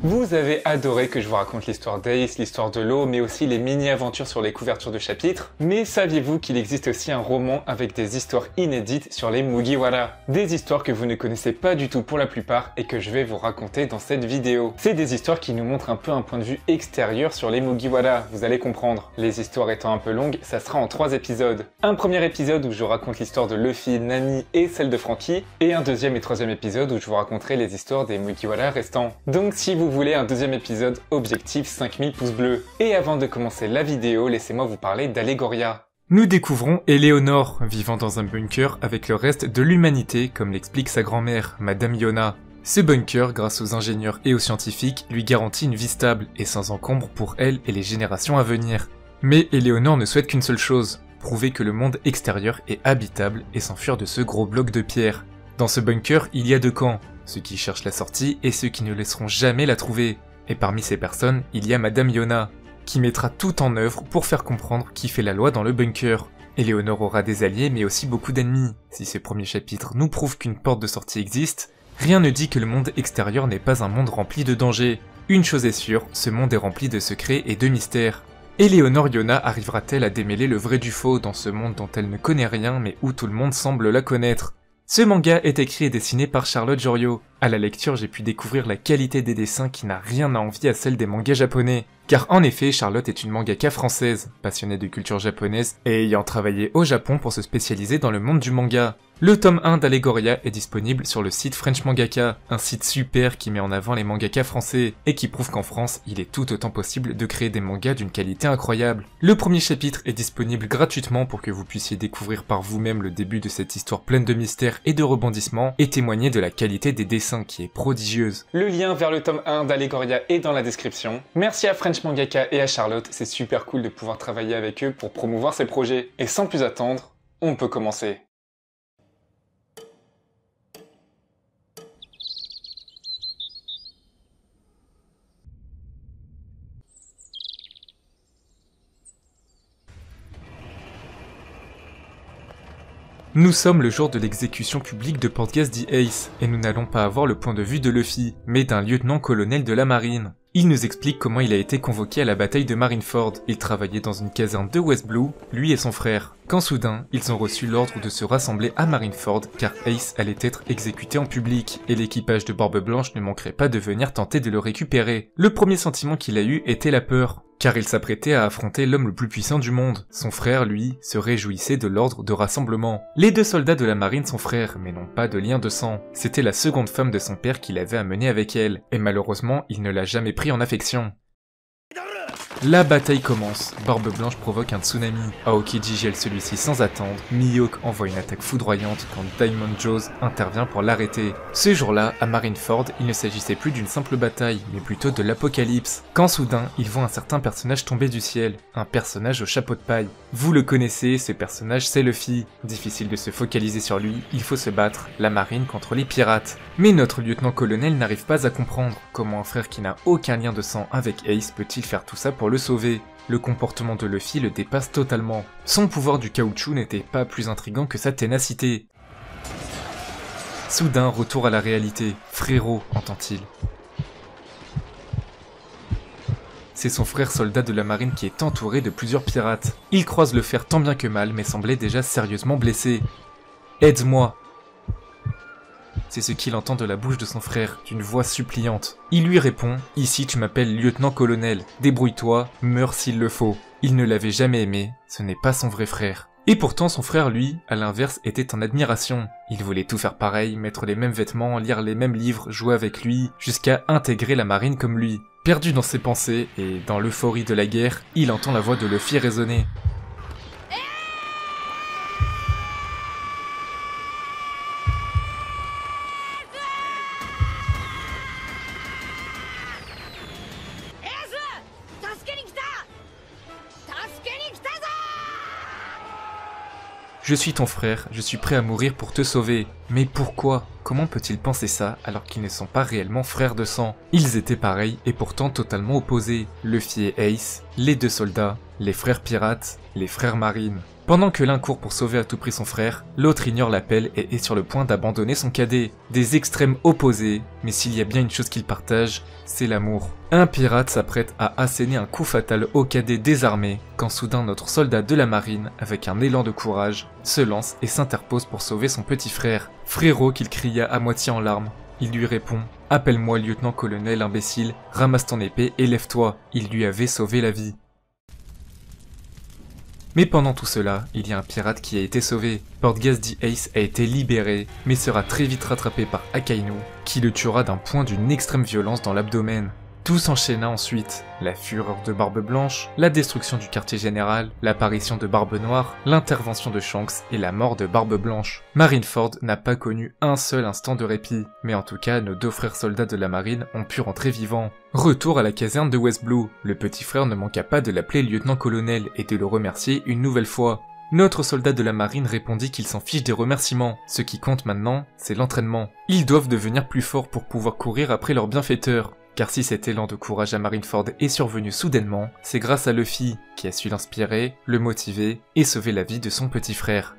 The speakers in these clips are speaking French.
Vous avez adoré que je vous raconte l'histoire d'Ace, l'histoire de l'eau, mais aussi les mini-aventures sur les couvertures de chapitres. Mais saviez-vous qu'il existe aussi un roman avec des histoires inédites sur les Mugiwara? Des histoires que vous ne connaissez pas du tout pour la plupart et que je vais vous raconter dans cette vidéo. C'est des histoires qui nous montrent un peu un point de vue extérieur sur les Mugiwara, vous allez comprendre. Les histoires étant un peu longues, ça sera en 3 épisodes. Un premier épisode où je raconte l'histoire de Luffy, Nami et celle de Franky, et un deuxième et troisième épisode où je vous raconterai les histoires des Mugiwara restants. Donc si vous voulez un deuxième épisode, objectif 5000 pouces bleus. Et avant de commencer la vidéo, laissez-moi vous parler d'Allegoria. Nous découvrons Éléonore, vivant dans un bunker avec le reste de l'humanité, comme l'explique sa grand-mère, Madame Yona. Ce bunker, grâce aux ingénieurs et aux scientifiques, lui garantit une vie stable et sans encombre pour elle et les générations à venir. Mais Éléonore ne souhaite qu'une seule chose, prouver que le monde extérieur est habitable et s'enfuir de ce gros bloc de pierre. Dans ce bunker, il y a 2 camps. Ceux qui cherchent la sortie et ceux qui ne laisseront jamais la trouver. Et parmi ces personnes, il y a Madame Yona, qui mettra tout en œuvre pour faire comprendre qui fait la loi dans le bunker. Éléonore aura des alliés mais aussi beaucoup d'ennemis. Si ce premier chapitre nous prouve qu'une porte de sortie existe, rien ne dit que le monde extérieur n'est pas un monde rempli de dangers. Une chose est sûre, ce monde est rempli de secrets et de mystères. Éléonore Yona arrivera-t-elle à démêler le vrai du faux dans ce monde dont elle ne connaît rien mais où tout le monde semble la connaître? Ce manga est écrit et dessiné par Charlotte Jorio. À la lecture, j'ai pu découvrir la qualité des dessins qui n'a rien à envier à celle des mangas japonais. Car en effet, Charlotte est une mangaka française, passionnée de culture japonaise et ayant travaillé au Japon pour se spécialiser dans le monde du manga. Le tome 1 d'Allegoria est disponible sur le site French Mangaka, un site super qui met en avant les mangakas français et qui prouve qu'en France, il est tout autant possible de créer des mangas d'une qualité incroyable. Le premier chapitre est disponible gratuitement pour que vous puissiez découvrir par vous-même le début de cette histoire pleine de mystères et de rebondissements et témoigner de la qualité des dessins qui est prodigieuse. Le lien vers le tome 1 d'Allegoria est dans la description. Merci à French Mangaka et à Charlotte, c'est super cool de pouvoir travailler avec eux pour promouvoir ces projets. Et sans plus attendre, on peut commencer. Nous sommes le jour de l'exécution publique de Portgas dit Ace, et nous n'allons pas avoir le point de vue de Luffy, mais d'un lieutenant-colonel de la marine. Il nous explique comment il a été convoqué à la bataille de Marineford. Il travaillait dans une caserne de West Blue, lui et son frère. Quand soudain, ils ont reçu l'ordre de se rassembler à Marineford car Ace allait être exécuté en public, et l'équipage de Barbe Blanche ne manquerait pas de venir tenter de le récupérer. Le premier sentiment qu'il a eu était la peur, car il s'apprêtait à affronter l'homme le plus puissant du monde. Son frère, lui, se réjouissait de l'ordre de rassemblement. Les 2 soldats de la marine sont frères, mais n'ont pas de lien de sang. C'était la seconde femme de son père qu'il avait amenée avec elle, et malheureusement, il ne l'a jamais pris en affection. La bataille commence, Barbe Blanche provoque un tsunami, Aokiji gèle celui-ci sans attendre, Mihawk envoie une attaque foudroyante quand Diamond Jaws intervient pour l'arrêter. Ce jour-là, à Marineford, il ne s'agissait plus d'une simple bataille, mais plutôt de l'apocalypse, quand soudain, ils voient un certain personnage tomber du ciel, un personnage au chapeau de paille. Vous le connaissez, ce personnage c'est Luffy. Difficile de se focaliser sur lui, il faut se battre, la marine contre les pirates. Mais notre lieutenant-colonel n'arrive pas à comprendre comment un frère qui n'a aucun lien de sang avec Ace peut-il faire tout ça pour le sauver. Le comportement de Luffy le dépasse totalement. Son pouvoir du caoutchouc n'était pas plus intriguant que sa ténacité. Soudain, retour à la réalité. Frérot, entend-il. C'est son frère soldat de la marine qui est entouré de plusieurs pirates. Il croise le fer tant bien que mal, mais semblait déjà sérieusement blessé. « Aide-moi !» C'est ce qu'il entend de la bouche de son frère, d'une voix suppliante. Il lui répond « Ici tu m'appelles lieutenant-colonel, débrouille-toi, meurs s'il le faut. » Il ne l'avait jamais aimé, ce n'est pas son vrai frère. Et pourtant son frère, lui, à l'inverse, était en admiration. Il voulait tout faire pareil, mettre les mêmes vêtements, lire les mêmes livres, jouer avec lui, jusqu'à intégrer la marine comme lui. Perdu dans ses pensées, et dans l'euphorie de la guerre, il entend la voix de Luffy résonner. Je suis ton frère, je suis prêt à mourir pour te sauver. Mais pourquoi? Comment peut-il penser ça alors qu'ils ne sont pas réellement frères de sang? Ils étaient pareils et pourtant totalement opposés. Luffy et Ace, les 2 soldats, les frères pirates, les frères marines. Pendant que l'un court pour sauver à tout prix son frère, l'autre ignore l'appel et est sur le point d'abandonner son cadet. Des extrêmes opposés, mais s'il y a bien une chose qu'ils partagent, c'est l'amour. Un pirate s'apprête à asséner un coup fatal au cadet désarmé, quand soudain notre soldat de la marine, avec un élan de courage, se lance et s'interpose pour sauver son petit frère. Frérot qu'il cria à moitié en larmes. Il lui répond « Appelle-moi lieutenant-colonel imbécile, ramasse ton épée et lève-toi ». Il lui avait sauvé la vie. Mais pendant tout cela, il y a un pirate qui a été sauvé. Portgas Ace a été libéré, mais sera très vite rattrapé par Akainu, qui le tuera d'un point d'une extrême violence dans l'abdomen. Tout s'enchaîna ensuite, la fureur de Barbe Blanche, la destruction du quartier général, l'apparition de Barbe Noire, l'intervention de Shanks et la mort de Barbe Blanche. Marineford n'a pas connu un seul instant de répit, mais en tout cas nos 2 frères soldats de la marine ont pu rentrer vivants. Retour à la caserne de West Blue, le petit frère ne manqua pas de l'appeler lieutenant-colonel et de le remercier une nouvelle fois. Notre soldat de la marine répondit qu'il s'en fiche des remerciements, ce qui compte maintenant, c'est l'entraînement. Ils doivent devenir plus forts pour pouvoir courir après leur bienfaiteur. Car si cet élan de courage à Marineford est survenu soudainement, c'est grâce à Luffy, qui a su l'inspirer, le motiver et sauver la vie de son petit frère.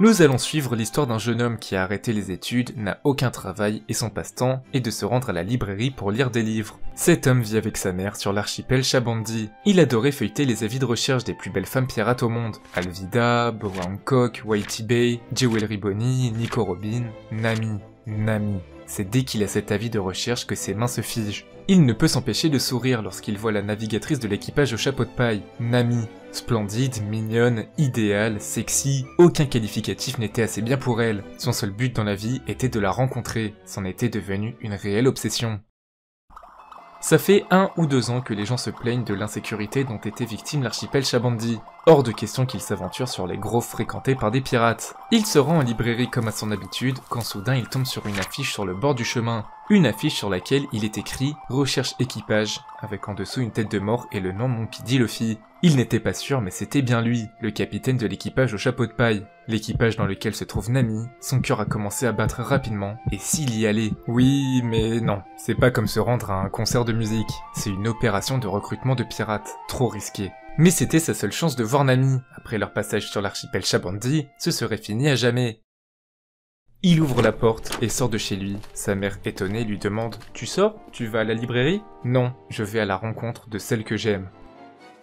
Nous allons suivre l'histoire d'un jeune homme qui a arrêté les études, n'a aucun travail et son passe-temps est de se rendre à la librairie pour lire des livres. Cet homme vit avec sa mère sur l'archipel Shabandi. Il adorait feuilleter les avis de recherche des plus belles femmes pirates au monde. Alvida, Boa Hancock, Whitey Bay, Jewelry Bonnie, Nico Robin, Nami. C'est dès qu'il a cet avis de recherche que ses mains se figent. Il ne peut s'empêcher de sourire lorsqu'il voit la navigatrice de l'équipage au chapeau de paille, Nami. Splendide, mignonne, idéale, sexy, aucun qualificatif n'était assez bien pour elle. Son seul but dans la vie était de la rencontrer, c'en était devenu une réelle obsession. Ça fait 1 ou 2 ans que les gens se plaignent de l'insécurité dont était victime l'archipel Shabandi. Hors de question qu'il s'aventure sur les groves fréquentés par des pirates. Il se rend en librairie comme à son habitude, quand soudain il tombe sur une affiche sur le bord du chemin. Une affiche sur laquelle il est écrit « Recherche équipage », avec en dessous une tête de mort et le nom Monkey D. Luffy. Il n'était pas sûr mais c'était bien lui, le capitaine de l'équipage au chapeau de paille. L'équipage dans lequel se trouve Nami, son cœur a commencé à battre rapidement, et s'il y allait? Oui, mais non, c'est pas comme se rendre à un concert de musique, c'est une opération de recrutement de pirates, trop risqué. Mais c'était sa seule chance de voir Nami. Après leur passage sur l'archipel Shabandi, ce serait fini à jamais. Il ouvre la porte et sort de chez lui. Sa mère étonnée lui demande « Tu sors? Tu vas à la librairie ?»« Non, je vais à la rencontre de celle que j'aime. »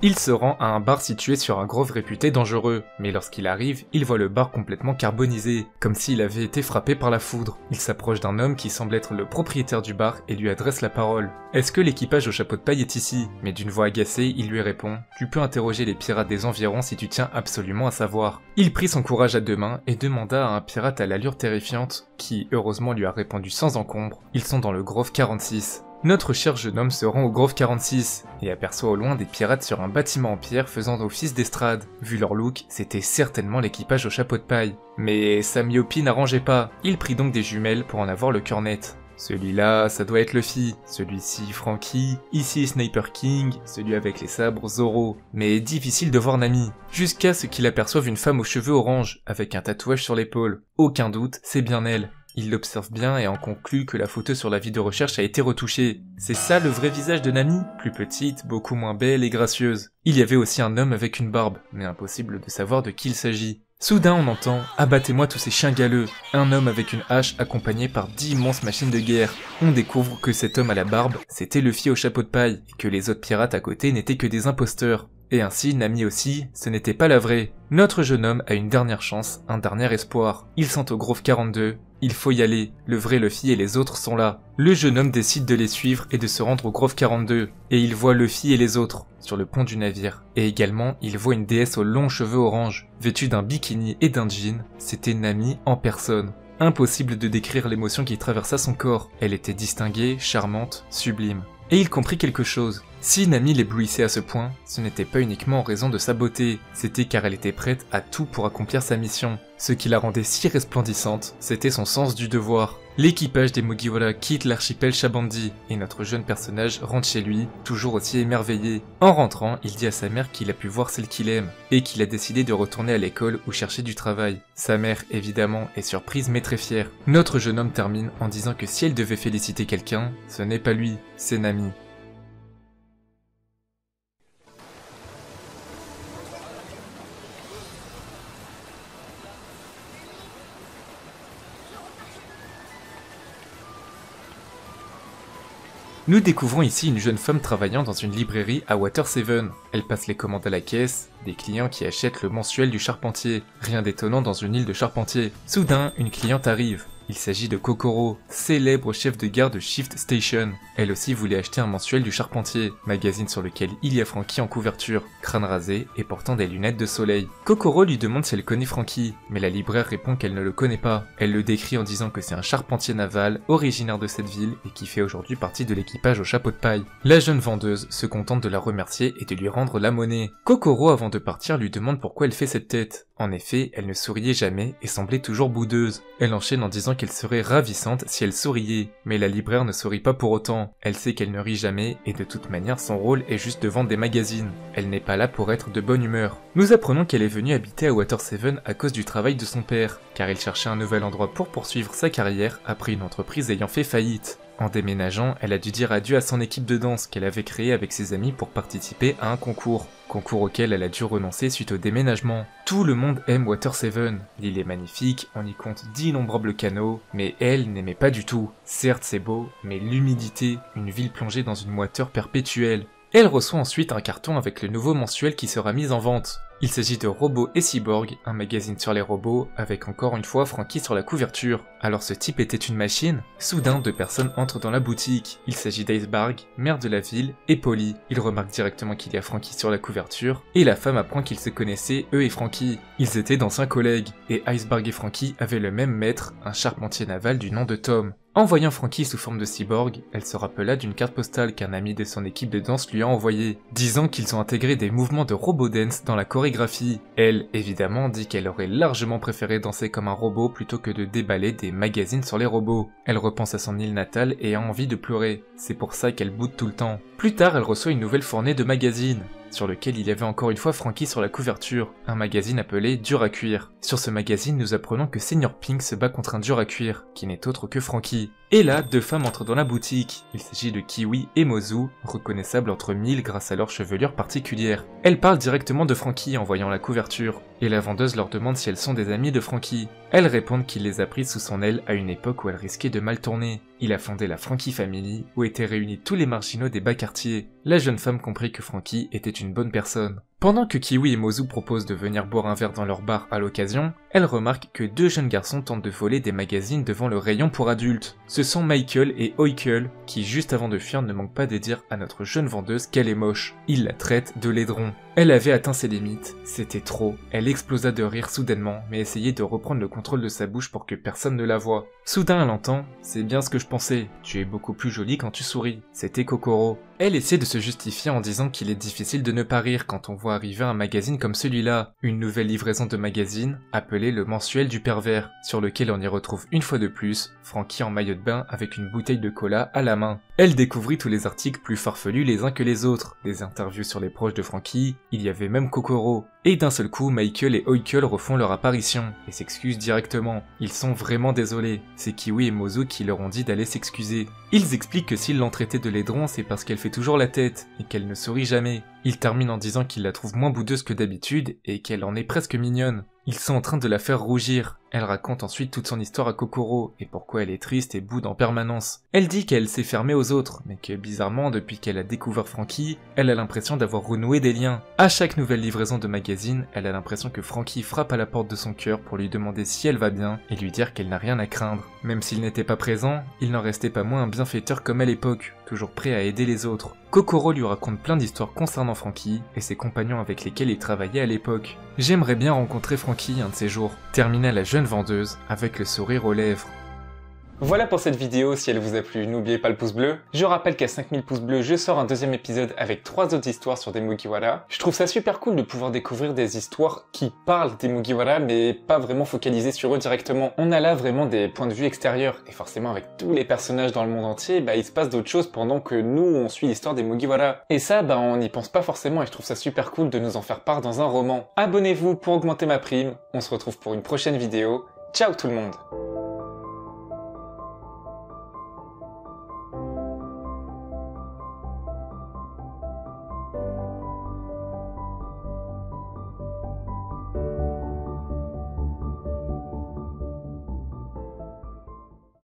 Il se rend à un bar situé sur un grove réputé dangereux, mais lorsqu'il arrive, il voit le bar complètement carbonisé, comme s'il avait été frappé par la foudre. Il s'approche d'un homme qui semble être le propriétaire du bar et lui adresse la parole. « Est-ce que l'équipage au chapeau de paille est ici ?» Mais d'une voix agacée, il lui répond « Tu peux interroger les pirates des environs si tu tiens absolument à savoir. » Il prit son courage à 2 mains et demanda à un pirate à l'allure terrifiante, qui heureusement lui a répondu sans encombre. Ils sont dans le grove 46. Notre cher jeune homme se rend au Grove 46 et aperçoit au loin des pirates sur un bâtiment en pierre faisant office d'estrade. Vu leur look, c'était certainement l'équipage au chapeau de paille. Mais sa myopie n'arrangeait pas, il prit donc des jumelles pour en avoir le cœur net. Celui-là, ça doit être Luffy, celui-ci Franky, ici Sniper King, celui avec les sabres Zoro. Mais difficile de voir Nami, jusqu'à ce qu'il aperçoive une femme aux cheveux orange, avec un tatouage sur l'épaule. Aucun doute, c'est bien elle. Il l'observe bien et en conclut que la photo sur l'avis de recherche a été retouchée. C'est ça le vrai visage de Nami? Plus petite, beaucoup moins belle et gracieuse. Il y avait aussi un homme avec une barbe, mais impossible de savoir de qui il s'agit. Soudain on entend « Abattez-moi tous ces chiens galeux !» Un homme avec une hache accompagné par 10 immenses machines de guerre. On découvre que cet homme à la barbe, c'était Luffy au chapeau de paille, et que les autres pirates à côté n'étaient que des imposteurs. Et ainsi, Nami aussi, ce n'était pas la vraie. Notre jeune homme a une dernière chance, un dernier espoir. Ils sont au Grove 42, il faut y aller, le vrai Luffy et les autres sont là. Le jeune homme décide de les suivre et de se rendre au Grove 42, et il voit Luffy et les autres, sur le pont du navire. Et également, il voit une déesse aux longs cheveux orange, vêtue d'un bikini et d'un jean, c'était Nami en personne. Impossible de décrire l'émotion qui traversa son corps, elle était distinguée, charmante, sublime. Et il comprit quelque chose. Si Nami l'éblouissait à ce point, ce n'était pas uniquement en raison de sa beauté, c'était car elle était prête à tout pour accomplir sa mission. Ce qui la rendait si resplendissante, c'était son sens du devoir. L'équipage des Mugiwara quitte l'archipel Shabandi, et notre jeune personnage rentre chez lui, toujours aussi émerveillé. En rentrant, il dit à sa mère qu'il a pu voir celle qu'il aime, et qu'il a décidé de retourner à l'école ou chercher du travail. Sa mère, évidemment, est surprise mais très fière. Notre jeune homme termine en disant que si elle devait féliciter quelqu'un, ce n'est pas lui, c'est Nami. Nous découvrons ici une jeune femme travaillant dans une librairie à Water 7. Elle passe les commandes à la caisse, des clients qui achètent le mensuel du charpentier. Rien d'étonnant dans une île de charpentiers. Soudain, une cliente arrive. Il s'agit de Kokoro, célèbre chef de gare de Shift Station. Elle aussi voulait acheter un mensuel du charpentier, magazine sur lequel il y a Franky en couverture, crâne rasé et portant des lunettes de soleil. Kokoro lui demande si elle connaît Franky, mais la libraire répond qu'elle ne le connaît pas. Elle le décrit en disant que c'est un charpentier naval, originaire de cette ville et qui fait aujourd'hui partie de l'équipage au chapeau de paille. La jeune vendeuse se contente de la remercier et de lui rendre la monnaie. Kokoro, avant de partir, lui demande pourquoi elle fait cette tête. En effet, elle ne souriait jamais et semblait toujours boudeuse. Elle enchaîne en disant qu'elle serait ravissante si elle souriait, mais la libraire ne sourit pas pour autant. Elle sait qu'elle ne rit jamais et de toute manière son rôle est juste de vendre des magazines. Elle n'est pas là pour être de bonne humeur. Nous apprenons qu'elle est venue habiter à Water 7 à cause du travail de son père, car il cherchait un nouvel endroit pour poursuivre sa carrière après une entreprise ayant fait faillite. En déménageant, elle a dû dire adieu à son équipe de danse qu'elle avait créée avec ses amis pour participer à un concours auquel elle a dû renoncer suite au déménagement. Tout le monde aime Water 7, l'île est magnifique, on y compte d'innombrables canaux, mais elle n'aimait pas du tout. Certes c'est beau, mais l'humidité, une ville plongée dans une moiteur perpétuelle. Elle reçoit ensuite un carton avec le nouveau mensuel qui sera mis en vente. Il s'agit de Robots et Cyborg, un magazine sur les robots, avec encore une fois Franky sur la couverture. Alors ce type était une machine? Soudain, deux personnes entrent dans la boutique. Il s'agit d'Iceberg, maire de la ville, et Polly. Il remarque directement qu'il y a Franky sur la couverture, et la femme apprend qu'ils se connaissaient, eux et Franky. Ils étaient d'anciens collègues, et Iceberg et Franky avaient le même maître, un charpentier naval du nom de Tom. En voyant Franky sous forme de cyborg, elle se rappela d'une carte postale qu'un ami de son équipe de danse lui a envoyée, disant qu'ils ont intégré des mouvements de robot dance dans la chorégraphie. Elle, évidemment, dit qu'elle aurait largement préféré danser comme un robot plutôt que de déballer des magazines sur les robots. Elle repense à son île natale et a envie de pleurer, c'est pour ça qu'elle boude tout le temps. Plus tard, elle reçoit une nouvelle fournée de magazines, sur lequel il y avait encore une fois Franky sur la couverture, un magazine appelé Dur à cuire. Sur ce magazine, nous apprenons que Senior Pink se bat contre un dur à cuire, qui n'est autre que Franky. Et là, deux femmes entrent dans la boutique. Il s'agit de Kiwi et Mozu, reconnaissables entre mille grâce à leur chevelure particulière. Elles parlent directement de Franky en voyant la couverture, et la vendeuse leur demande si elles sont des amies de Franky. Elles répondent qu'il les a prises sous son aile à une époque où elle risquait de mal tourner. Il a fondé la Franky Family, où étaient réunis tous les marginaux des bas quartiers. La jeune femme comprit que Franky était une bonne personne. Pendant que Kiwi et Mozu proposent de venir boire un verre dans leur bar à l'occasion, elle remarque que deux jeunes garçons tentent de voler des magazines devant le rayon pour adultes. Ce sont Michael et Oikel, qui juste avant de fuir ne manquent pas de dire à notre jeune vendeuse qu'elle est moche. Ils la traitent de laidron. Elle avait atteint ses limites, c'était trop. Elle explosa de rire soudainement, mais essayait de reprendre le contrôle de sa bouche pour que personne ne la voie. Soudain elle entend « C'est bien ce que je pensais, tu es beaucoup plus jolie quand tu souris ». C'était Kokoro. Elle essaie de se justifier en disant qu'il est difficile de ne pas rire quand on voit arriver un magazine comme celui-là, une nouvelle livraison de magazine appelée le mensuel du pervers, sur lequel on y retrouve une fois de plus Franky en maillot de bain avec une bouteille de cola à la main. Elle découvrit tous les articles plus farfelus les uns que les autres, des interviews sur les proches de Franky, il y avait même Kokoro. Et d'un seul coup, Michael et Oikel refont leur apparition, et s'excusent directement. Ils sont vraiment désolés. C'est Kiwi et Mozu qui leur ont dit d'aller s'excuser. Ils expliquent que s'ils l'ont traité de laidron, c'est parce qu'elle fait toujours la tête, et qu'elle ne sourit jamais. Ils terminent en disant qu'ils la trouvent moins boudeuse que d'habitude, et qu'elle en est presque mignonne. Ils sont en train de la faire rougir. Elle raconte ensuite toute son histoire à Kokoro, et pourquoi elle est triste et boude en permanence. Elle dit qu'elle s'est fermée aux autres, mais que bizarrement, depuis qu'elle a découvert Franky, elle a l'impression d'avoir renoué des liens. À chaque nouvelle livraison de magazine, elle a l'impression que Franky frappe à la porte de son cœur pour lui demander si elle va bien, et lui dire qu'elle n'a rien à craindre. Même s'il n'était pas présent, il n'en restait pas moins un bienfaiteur comme à l'époque, toujours prêt à aider les autres. Kokoro lui raconte plein d'histoires concernant Franky, et ses compagnons avec lesquels il travaillait à l'époque. J'aimerais bien rencontrer Franky un de ces jours, termina la jeune vendeuse avec le sourire aux lèvres. Voilà pour cette vidéo, si elle vous a plu, n'oubliez pas le pouce bleu. Je rappelle qu'à 5000 pouces bleus, je sors un deuxième épisode avec 3 autres histoires sur des Mugiwara. Je trouve ça super cool de pouvoir découvrir des histoires qui parlent des Mugiwara, mais pas vraiment focalisées sur eux directement. On a là vraiment des points de vue extérieurs, et forcément avec tous les personnages dans le monde entier, il se passe d'autres choses pendant que nous, on suit l'histoire des Mugiwara. Et ça, on n'y pense pas forcément, et je trouve ça super cool de nous en faire part dans un roman. Abonnez-vous pour augmenter ma prime, on se retrouve pour une prochaine vidéo. Ciao tout le monde!